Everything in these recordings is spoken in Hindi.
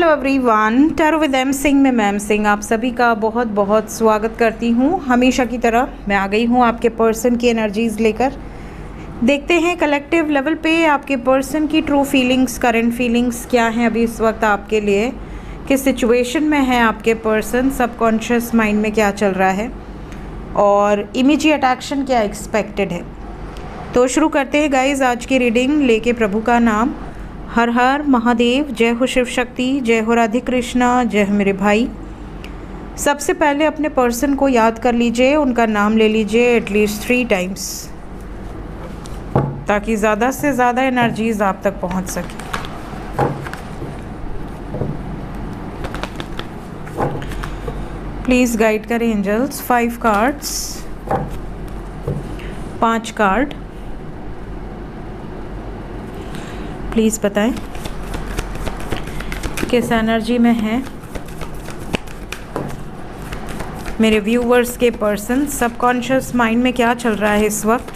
Hello everyone, tarot with M Singh में मैम सिंह आप सभी का बहुत बहुत स्वागत करती हूँ। हमेशा की तरह मैं आ गई हूँ आपके पर्सन की एनर्जीज़ लेकर। देखते हैं कलेक्टिव लेवल पे आपके पर्सन की ट्रू फीलिंग्स, करंट फीलिंग्स क्या हैं अभी इस वक्त आपके लिए, किस सिचुएशन में है आपके पर्सन, सबकॉन्शियस माइंड में क्या चल रहा है और इमीडिएट एक्शन क्या एक्सपेक्टेड है। तो शुरू करते हैं गाइज आज की रीडिंग लेके प्रभु का नाम। हर हर महादेव, जय हो शिव शक्ति, जय हो राधे कृष्णा, जय हो मेरे भाई। सबसे पहले अपने पर्सन को याद कर लीजिए, उनका नाम ले लीजिए एटलीस्ट 3 टाइम्स ताकि ज़्यादा से ज़्यादा एनर्जीज आप तक पहुंच सके। प्लीज़ गाइड करें एंजल्स। 5 कार्ड्स, 5 कार्ड प्लीज़ बताएं किस एनर्जी में है मेरे व्यूवर्स के पर्सन, सबकॉन्शियस माइंड में क्या चल रहा है इस वक्त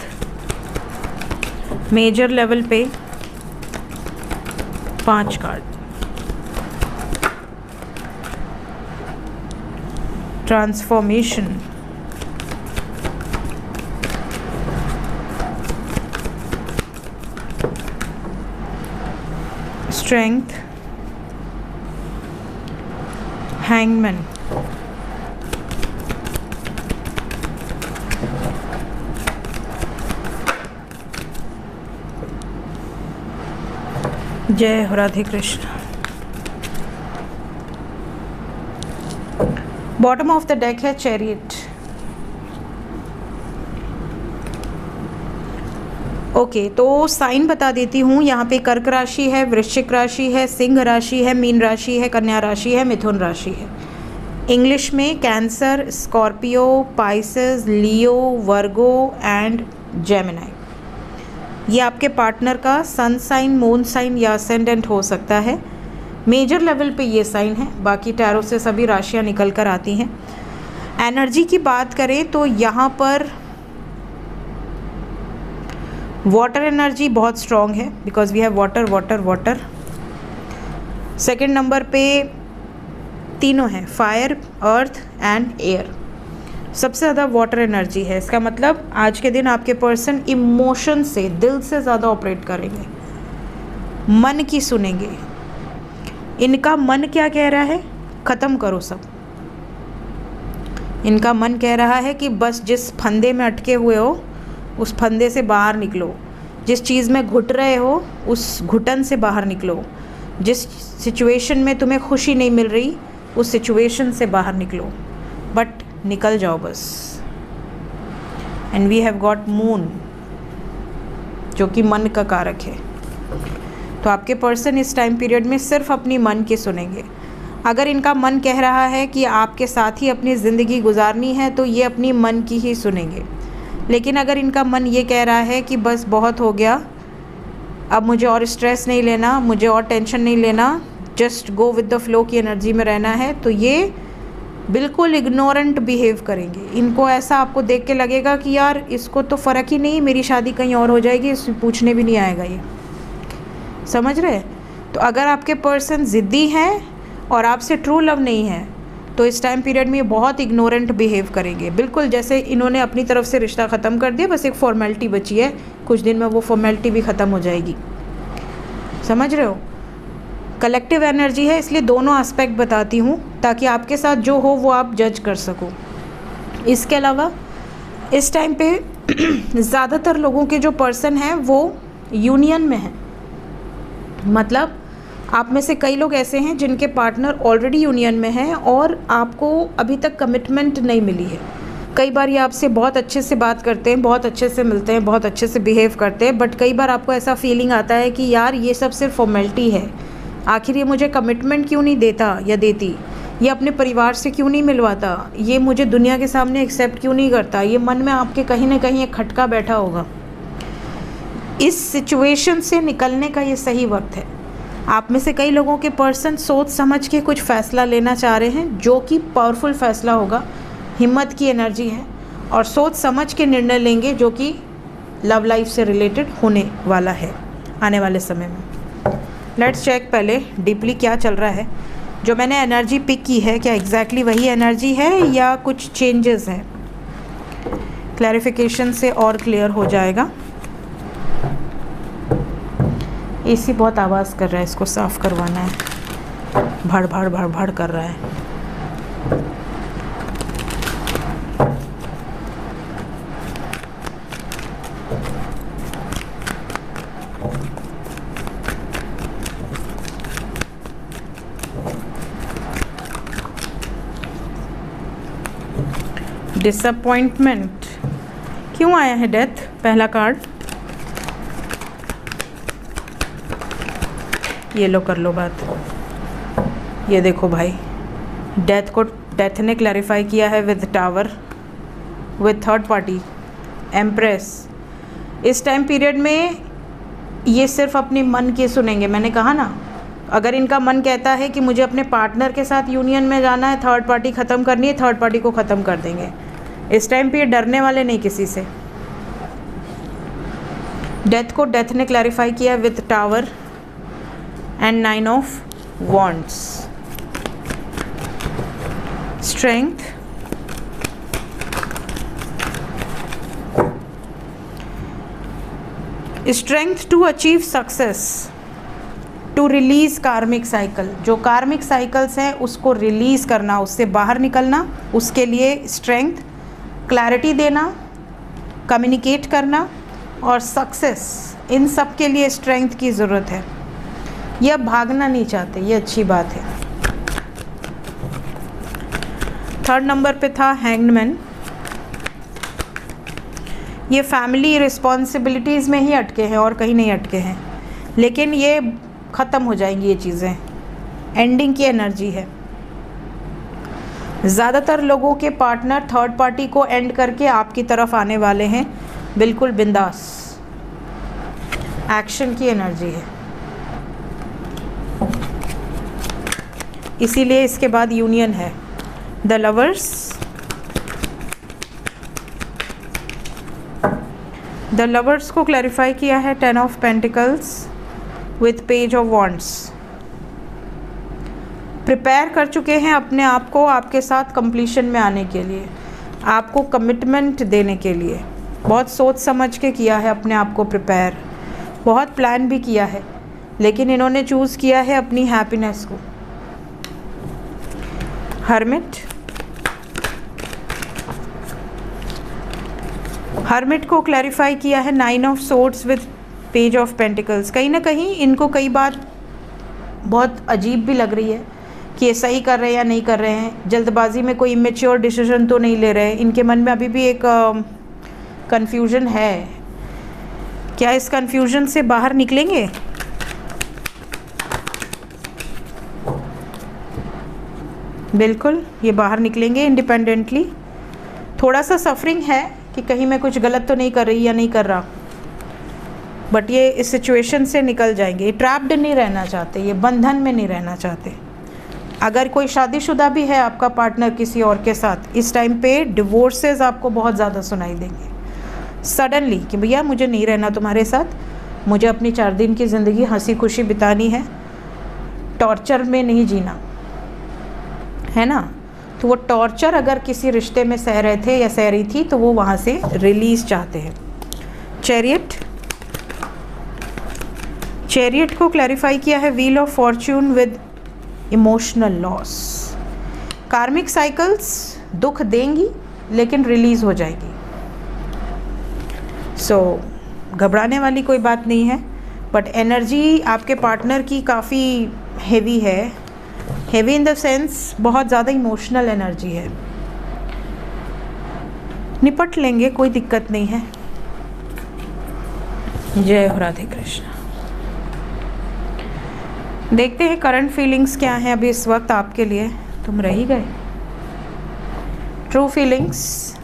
मेजर लेवल पे। 5 कार्ड, ट्रांसफॉर्मेशन, स्ट्रेंथ, हैंगमैन, जय हो Radhe Krishna. Bottom of the deck है चैरियट। ओके, तो साइन बता देती हूँ। यहाँ पे कर्क राशि है, वृश्चिक राशि है, सिंह राशि है, मीन राशि है, कन्या राशि है, मिथुन राशि है। इंग्लिश में cancer, Scorpio, Pisces, Leo, Virgo and Gemini. ये आपके पार्टनर का सन साइन, मून साइन या असेंडेंट हो सकता है। मेजर लेवल पे ये साइन है, बाकी टैरो से सभी राशियाँ निकल कर आती हैं। एनर्जी की बात करें तो यहाँ पर वाटर एनर्जी बहुत स्ट्रॉन्ग है because we have water water water. Second number पे तीनों हैं, फायर, अर्थ एंड एयर। सबसे ज़्यादा वाटर एनर्जी है। इसका मतलब आज के दिन आपके पर्सन इमोशन से, दिल से ज़्यादा ऑपरेट करेंगे, मन की सुनेंगे। इनका मन क्या कह रहा है? ख़त्म करो सब। इनका मन कह रहा है कि बस जिस फंदे में अटके हुए हो उस फंदे से बाहर निकलो, जिस चीज़ में घुट रहे हो उस घुटन से बाहर निकलो, जिस सिचुएशन में तुम्हें खुशी नहीं मिल रही उस सिचुएशन से बाहर निकलो, बट निकल जाओ बस। And we have got moon जो कि मन का कारक है। तो आपके पर्सन इस टाइम पीरियड में सिर्फ अपनी मन की सुनेंगे। अगर इनका मन कह रहा है कि आपके साथ ही अपनी ज़िंदगी गुजारनी है तो ये अपनी मन की ही सुनेंगे। लेकिन अगर इनका मन ये कह रहा है कि बस बहुत हो गया, अब मुझे और स्ट्रेस नहीं लेना, मुझे और टेंशन नहीं लेना, just go with the flow की एनर्जी में रहना है, तो ये बिल्कुल इग्नोरेंट बिहेव करेंगे। इनको ऐसा आपको देख के लगेगा कि यार इसको तो फ़र्क ही नहीं, मेरी शादी कहीं और हो जाएगी, इस पूछने भी नहीं आएगा ये। समझ रहे? तो अगर आपके पर्सन ज़िद्दी हैं और आपसे ट्रू लव नहीं है तो इस टाइम पीरियड में ये बहुत इग्नोरेंट बिहेव करेंगे। बिल्कुल जैसे इन्होंने अपनी तरफ से रिश्ता ख़त्म कर दिया, बस एक फॉर्मेलिटी बची है, कुछ दिन में वो फॉर्मेलिटी भी ख़त्म हो जाएगी। समझ रहे हो? कलेक्टिव एनर्जी है, इसलिए दोनों एस्पेक्ट बताती हूँ ताकि आपके साथ जो हो वो आप जज कर सको। इसके अलावा इस टाइम पे ज़्यादातर लोगों के जो पर्सन हैं वो यूनियन में हैं। मतलब आप में से कई लोग ऐसे हैं जिनके पार्टनर ऑलरेडी यूनियन में हैं और आपको अभी तक कमिटमेंट नहीं मिली है। कई बार ये आपसे बहुत अच्छे से बात करते हैं, बहुत अच्छे से मिलते हैं, बहुत अच्छे से बिहेव करते हैं, बट कई बार आपको ऐसा फीलिंग आता है कि यार ये सब सिर्फ फॉर्मेलिटी है, आखिर ये मुझे कमिटमेंट क्यों नहीं देता या देती, ये अपने परिवार से क्यों नहीं मिलवाता, ये मुझे दुनिया के सामने एक्सेप्ट क्यों नहीं करता। ये मन में आपके कहीं ना कहीं एक खटका बैठा होगा। इस सिचुएशन से निकलने का ये सही वक्त है। आप में से कई लोगों के पर्सन सोच समझ के कुछ फ़ैसला लेना चाह रहे हैं जो कि पावरफुल फ़ैसला होगा, हिम्मत की एनर्जी है और सोच समझ के निर्णय लेंगे जो कि लव लाइफ से रिलेटेड होने वाला है आने वाले समय में। लेट्स चेक पहले डीपली क्या चल रहा है। जो मैंने एनर्जी पिक की है क्या एग्जैक्टली वही एनर्जी है या कुछ चेंजेस हैं? क्लैरिफिकेशन से और क्लियर हो जाएगा। एसी बहुत आवाज़ कर रहा है, इसको साफ़ करवाना है, भड़ भड़ भड़ भड़ कर रहा है। डिसअपॉइंटमेंट क्यों आया है? डेथ पहला कार्ड। ये लो कर लो बात। ये देखो भाई, डेथ ने क्लैरिफाई किया है with tower, with third party, empress. इस टाइम पीरियड में ये सिर्फ अपनी मन की सुनेंगे। मैंने कहा ना, अगर इनका मन कहता है कि मुझे अपने पार्टनर के साथ यूनियन में जाना है, थर्ड पार्टी ख़त्म करनी है, थर्ड पार्टी को ख़त्म कर देंगे। इस टाइम पे ये डरने वाले नहीं किसी से। डेथ को डेथ ने क्लैरिफाई किया with tower and 9 of wands. Strength, strength to achieve success, to release karmic cycle. जो कार्मिक साइकिल्स हैं उसको रिलीज़ करना, उससे बाहर निकलना, उसके लिए स्ट्रेंथ, क्लैरिटी देना, कम्युनिकेट करना और सक्सेस, इन सब के लिए स्ट्रेंथ की ज़रूरत है। ये अब भागना नहीं चाहते, ये अच्छी बात है। थर्ड नंबर पे था हैंगमैन। ये फैमिली रिस्पॉन्सिबिलिटीज़ में ही अटके हैं और कहीं नहीं अटके हैं, लेकिन ये ख़त्म हो जाएंगी ये चीज़ें। एंडिंग की एनर्जी है। ज़्यादातर लोगों के पार्टनर थर्ड पार्टी को एंड करके आपकी तरफ आने वाले हैं, बिल्कुल बिंदास। एक्शन की एनर्जी है, इसीलिए इसके बाद यूनियन है। द लवर्स, द लवर्स को क्लैरिफाई किया है 10 of pentacles with page of wands. Prepare कर चुके हैं अपने आप को आपके साथ कंप्लीशन में आने के लिए, आपको कमिटमेंट देने के लिए। बहुत सोच समझ के किया है अपने आप को प्रिपेयर, बहुत प्लान भी किया है, लेकिन इन्होंने चूज़ किया है अपनी हैप्पीनेस को। हर्मिट, हर्मिट को क्लैरिफाई किया है 9 of swords with page of pentacles. कहीं ना कहीं इनको कई बात बहुत अजीब भी लग रही है कि ये सही कर रहे हैं या नहीं कर रहे हैं, जल्दबाजी में कोई इमेच्योर डिसीजन तो नहीं ले रहे। इनके मन में अभी भी एक कन्फ्यूजन है। क्या इस कन्फ्यूजन से बाहर निकलेंगे? बिल्कुल, ये बाहर निकलेंगे इंडिपेंडेंटली। थोड़ा सा सफरिंग है कि कहीं मैं कुछ गलत तो नहीं कर रही या नहीं कर रहा, बट ये इस सिचुएशन से निकल जाएंगे। ये ट्रैप्ड नहीं रहना चाहते, ये बंधन में नहीं रहना चाहते। अगर कोई शादीशुदा भी है आपका पार्टनर किसी और के साथ, इस टाइम पे डिवोर्सेस आपको बहुत ज़्यादा सुनाई देंगे सडनली कि भैया मुझे नहीं रहना तुम्हारे साथ, मुझे अपनी 4 दिन की ज़िंदगी हंसी खुशी बितानी है, टॉर्चर में नहीं जीना है ना। तो वो टॉर्चर अगर किसी रिश्ते में सह रहे थे या सह रही थी तो वो वहाँ से रिलीज़ चाहते हैं। चैरियट, चैरियट को क्लैरिफाई किया है wheel of Fortune with emotional loss. कार्मिक साइकिल्स दुख देंगी लेकिन रिलीज़ हो जाएगी। सो घबराने वाली कोई बात नहीं है, बट एनर्जी आपके पार्टनर की काफ़ी हेवी है। हेवी इन द सेंस बहुत ज़्यादा इमोशनल एनर्जी है। निपट लेंगे, कोई दिक्कत नहीं है। जय हो राधे कृष्ण। देखते हैं करंट फीलिंग्स क्या हैं अभी इस वक्त आपके लिए। तुम रह ही गए। ट्रू फीलिंग्स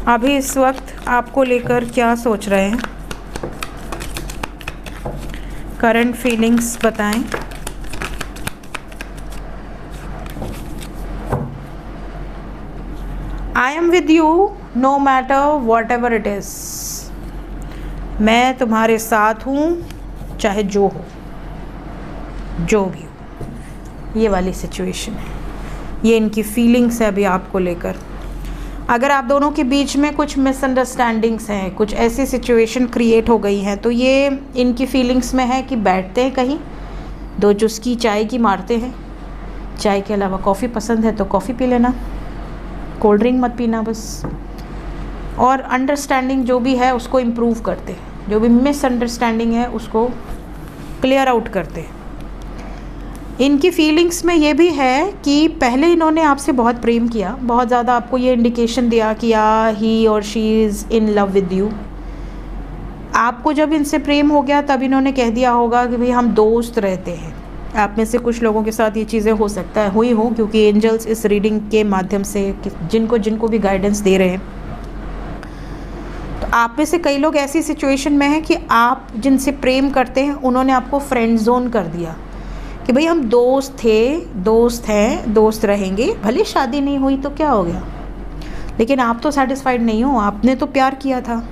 अभी इस वक्त आपको लेकर क्या सोच रहे हैं? करंट फीलिंग्स बताएं। I am with you know matter what ever it is. मैं तुम्हारे साथ हूँ चाहे जो हो, जो भी हो। ये वाली सिचुएशन है, ये इनकी फीलिंग्स है अभी आपको लेकर। अगर आप दोनों के बीच में कुछ मिसअंडरस्टैंडिंग्स हैं, कुछ ऐसी सिचुएशन क्रिएट हो गई हैं, तो ये इनकी फीलिंग्स में है कि बैठते हैं कहीं, 2 चुस्की चाय की मारते हैं, चाय के अलावा कॉफ़ी पसंद है तो कॉफ़ी पी लेना, कोल्ड ड्रिंक मत पीना बस, और अंडरस्टैंडिंग जो भी है उसको इम्प्रूव करते हैं, जो भी मिसअंडरस्टैंडिंग है उसको क्लियर आउट करते हैं। इनकी फीलिंग्स में ये भी है कि पहले इन्होंने आपसे बहुत प्रेम किया, बहुत ज़्यादा आपको ये इंडिकेशन दिया कि ही और she is in love with you. आपको जब इनसे प्रेम हो गया तब इन्होंने कह दिया होगा कि भाई हम दोस्त रहते हैं। आप में से कुछ लोगों के साथ ये चीज़ें हो सकता है हुई हो, क्योंकि एंजल्स इस रीडिंग के माध्यम से जिनको भी गाइडेंस दे रहे हैं, तो आप में से कई लोग ऐसी सिचुएशन में हैं कि आप जिनसे प्रेम करते हैं उन्होंने आपको फ्रेंड जोन कर दिया कि भाई हम दोस्त थे, दोस्त हैं, दोस्त रहेंगे, भले शादी नहीं हुई तो क्या हो गया, लेकिन आप तो सेटिस्फाइड नहीं हो, आपने तो प्यार किया था,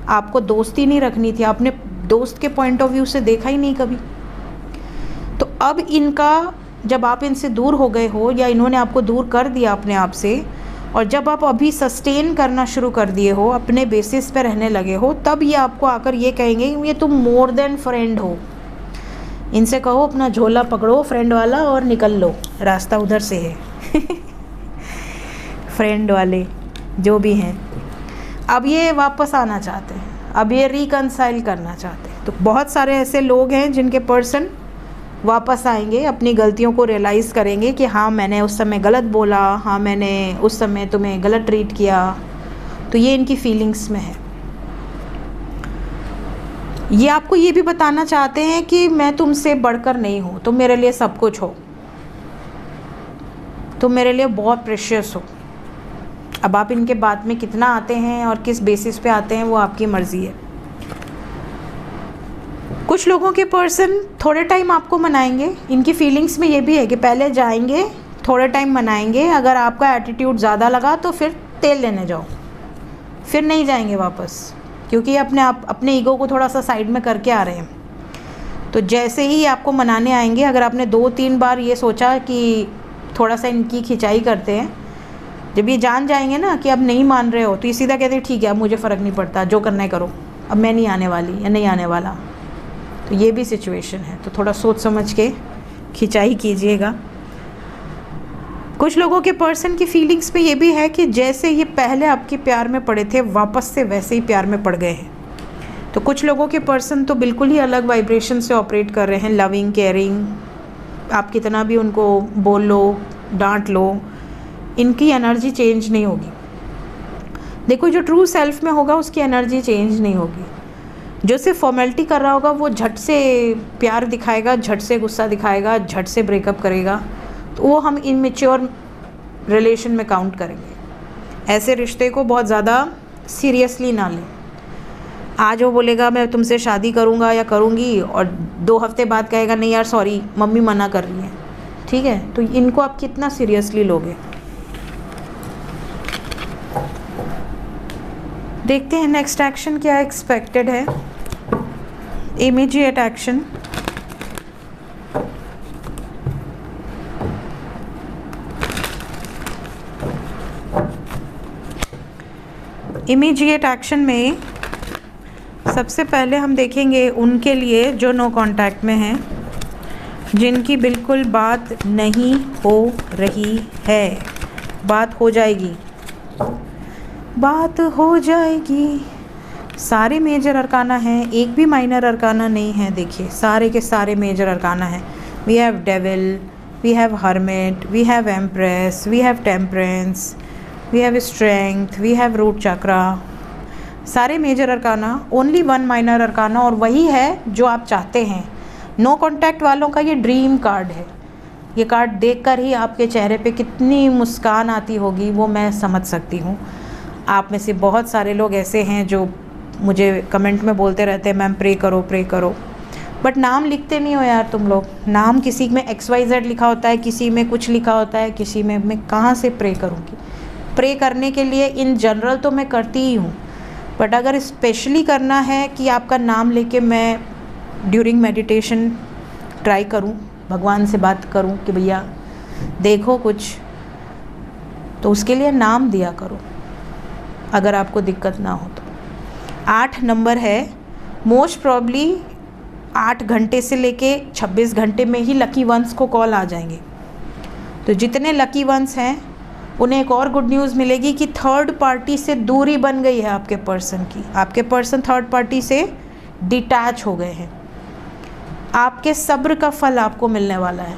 आपको दोस्ती नहीं रखनी थी, आपने दोस्त के पॉइंट ऑफ व्यू से देखा ही नहीं कभी। तो अब इनका, जब आप इनसे दूर हो गए हो या इन्होंने आपको दूर कर दिया अपने आप से, और जब आप अभी सस्टेन करना शुरू कर दिए हो, अपने बेसिस पे रहने लगे हो, तब ये आपको आकर ये कहेंगे ये तुम मोर देन फ्रेंड हो। इनसे कहो अपना झोला पकड़ो फ्रेंड वाला और निकल लो, रास्ता उधर से है। फ्रेंड वाले जो भी हैं, अब ये वापस आना चाहते हैं, अब ये रिकंसाइल करना चाहते हैं। तो बहुत सारे ऐसे लोग हैं जिनके पर्सन वापस आएंगे, अपनी गलतियों को रियलाइज़ करेंगे कि हाँ मैंने उस समय गलत बोला, हाँ मैंने उस समय तुम्हें गलत ट्रीट किया। तो ये इनकी फीलिंग्स में है। ये आपको ये भी बताना चाहते हैं कि मैं तुमसे बढ़कर नहीं हूँ, तुम मेरे लिए सब कुछ हो, तुम मेरे लिए बहुत प्रेशियस हो। अब आप इनके बात में कितना आते हैं और किस बेसिस पे आते हैं वो आपकी मर्ज़ी है। कुछ लोगों के पर्सन थोड़े टाइम आपको मनाएंगे, इनकी फीलिंग्स में ये भी है कि पहले जाएंगे, थोड़े टाइम मनाएंगे, अगर आपका एटीट्यूड ज़्यादा लगा तो फिर तेल लेने जाओ, फिर नहीं जाएंगे वापस, क्योंकि अपने ईगो को थोड़ा सा साइड में करके आ रहे हैं। तो जैसे ही आपको मनाने आएंगे, अगर आपने 2-3 बार ये सोचा कि थोड़ा सा इनकी खिंचाई करते हैं, जब ये जान जाएंगे ना कि अब नहीं मान रहे हो, तो ये सीधा कहते हैं ठीक है अब मुझे फ़र्क नहीं पड़ता, जो करना है करो, अब मैं नहीं आने वाली या नहीं आने वाला। तो ये भी सिचुएशन है, तो थोड़ा सोच समझ के खिंचाई कीजिएगा। कुछ लोगों के पर्सन की फीलिंग्स में ये भी है कि जैसे ये पहले आपके प्यार में पड़े थे वापस से वैसे ही प्यार में पड़ गए हैं। तो कुछ लोगों के पर्सन तो बिल्कुल ही अलग वाइब्रेशन से ऑपरेट कर रहे हैं, लविंग, केयरिंग, आप कितना भी उनको बोल लो, डांट लो, इनकी एनर्जी चेंज नहीं होगी। देखो जो ट्रू सेल्फ में होगा उसकी एनर्जी चेंज नहीं होगी। जो सिर्फ फॉर्मेलिटी कर रहा होगा वो झट से प्यार दिखाएगा, झट से गुस्सा दिखाएगा, झट से ब्रेकअप करेगा, तो वो हम इमेच्योर रिलेशन में काउंट करेंगे। ऐसे रिश्ते को बहुत ज़्यादा सीरियसली ना लें। आज वो बोलेगा मैं तुमसे शादी करूँगा या करूँगी, और 2 हफ्ते बाद कहेगा नहीं यार सॉरी मम्मी मना कर रही है, ठीक है, तो इनको आप कितना सीरियसली लोगे। देखते हैं नेक्स्ट एक्शन क्या एक्सपेक्टेड है। इमीडिएट एक्शन, इमीडिएट एक्शन में सबसे पहले हम देखेंगे उनके लिए जो नो कांटेक्ट में हैं, जिनकी बिल्कुल बात नहीं हो रही है। बात हो जाएगी, बात हो जाएगी। सारे मेजर अरकाना हैं, एक भी माइनर अरकाना नहीं है। देखिए सारे के सारे मेजर अरकाना हैं। We have devil, we have hermit, we have empress, we have temperance, we have strength, we have root chakra. सारे major arcana, only 1 minor arcana, और वही है जो आप चाहते हैं। नो कॉन्टैक्ट वालों का ये ड्रीम कार्ड है। ये कार्ड देखकर ही आपके चेहरे पे कितनी मुस्कान आती होगी वो मैं समझ सकती हूँ। आप में से बहुत सारे लोग ऐसे हैं जो मुझे कमेंट में बोलते रहते हैं मैम प्रे करो प्रे करो, बट नाम लिखते नहीं हो यार तुम लोग। नाम किसी में XYZ लिखा होता है, किसी में कुछ लिखा होता है, किसी में मैं कहाँ से प्रे करूँगी। प्रे करने के लिए इन जनरल तो मैं करती ही हूँ, बट अगर स्पेशली करना है कि आपका नाम लेके मैं ड्यूरिंग मेडिटेशन ट्राई करूं, भगवान से बात करूं कि भैया देखो कुछ, तो उसके लिए नाम दिया करो अगर आपको दिक्कत ना हो तो। 8 नंबर है, मोस्ट प्रॉब्ली 8 घंटे से लेके 26 घंटे में ही लकी वंस को कॉल आ जाएंगे। तो जितने लकी वंस हैं उन्हें एक और गुड न्यूज़ मिलेगी कि थर्ड पार्टी से दूरी बन गई है आपके पर्सन की। आपके पर्सन थर्ड पार्टी से डिटैच हो गए हैं। आपके सब्र का फल आपको मिलने वाला है।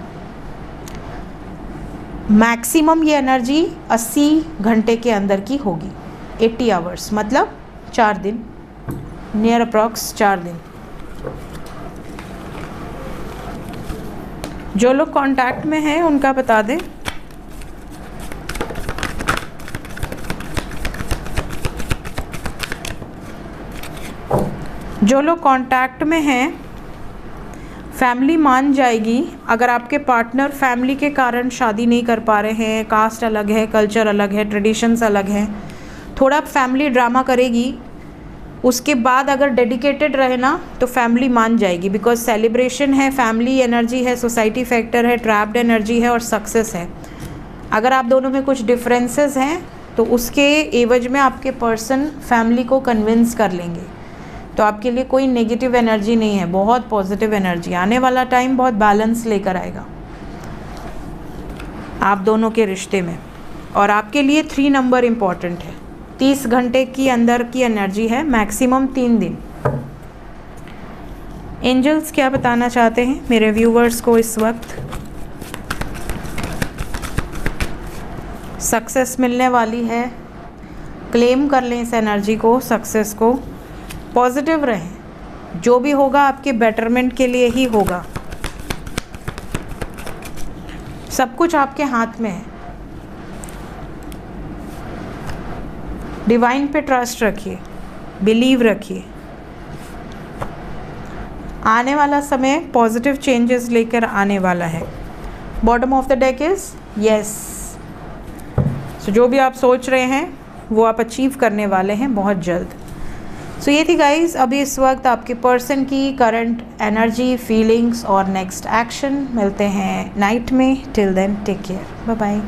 मैक्सिमम ये एनर्जी 80 घंटे के अंदर की होगी, 80 आवर्स, मतलब 4 दिन, नियर अप्रॉक्स 4 दिन। जो लोग कांटेक्ट में हैं उनका बता दें। जो लोग कांटेक्ट में हैं, फैमिली मान जाएगी। अगर आपके पार्टनर फैमिली के कारण शादी नहीं कर पा रहे हैं, कास्ट अलग है, कल्चर अलग है, ट्रेडिशंस अलग हैं, थोड़ा फैमिली ड्रामा करेगी, उसके बाद अगर डेडिकेटेड रहे ना तो फैमिली मान जाएगी। बिकॉज सेलिब्रेशन है, फैमिली एनर्जी है, सोसाइटी फैक्टर है, ट्रैप्ड एनर्जी है और सक्सेस है। अगर आप दोनों में कुछ डिफरेंसेस हैं तो उसके एवज में आपके पर्सन फैमिली को कन्विंस कर लेंगे। तो आपके लिए कोई नेगेटिव एनर्जी नहीं है, बहुत पॉजिटिव एनर्जी। आने वाला टाइम बहुत बैलेंस लेकर आएगा आप दोनों के रिश्ते में। और आपके लिए 3 नंबर इम्पॉर्टेंट है। 30 घंटे की अंदर की एनर्जी है, मैक्सिमम 3 दिन। एंजल्स क्या बताना चाहते हैं मेरे व्यूवर्स को इस वक्त? सक्सेस मिलने वाली है, क्लेम कर लें इस एनर्जी को, सक्सेस को। पॉजिटिव रहें, जो भी होगा आपके बेटरमेंट के लिए ही होगा। सब कुछ आपके हाथ में है। डिवाइन पे ट्रस्ट रखिए, बिलीव रखिए। आने वाला समय पॉजिटिव चेंजेस लेकर आने वाला है। Bottom of the deck is yes. So जो भी आप सोच रहे हैं वो आप अचीव करने वाले हैं बहुत जल्द। सो ये थी गाइस अभी इस वक्त आपके पर्सन की करंट एनर्जी, फीलिंग्स और नेक्स्ट एक्शन। मिलते हैं नाइट में। Till then take care, bye bye.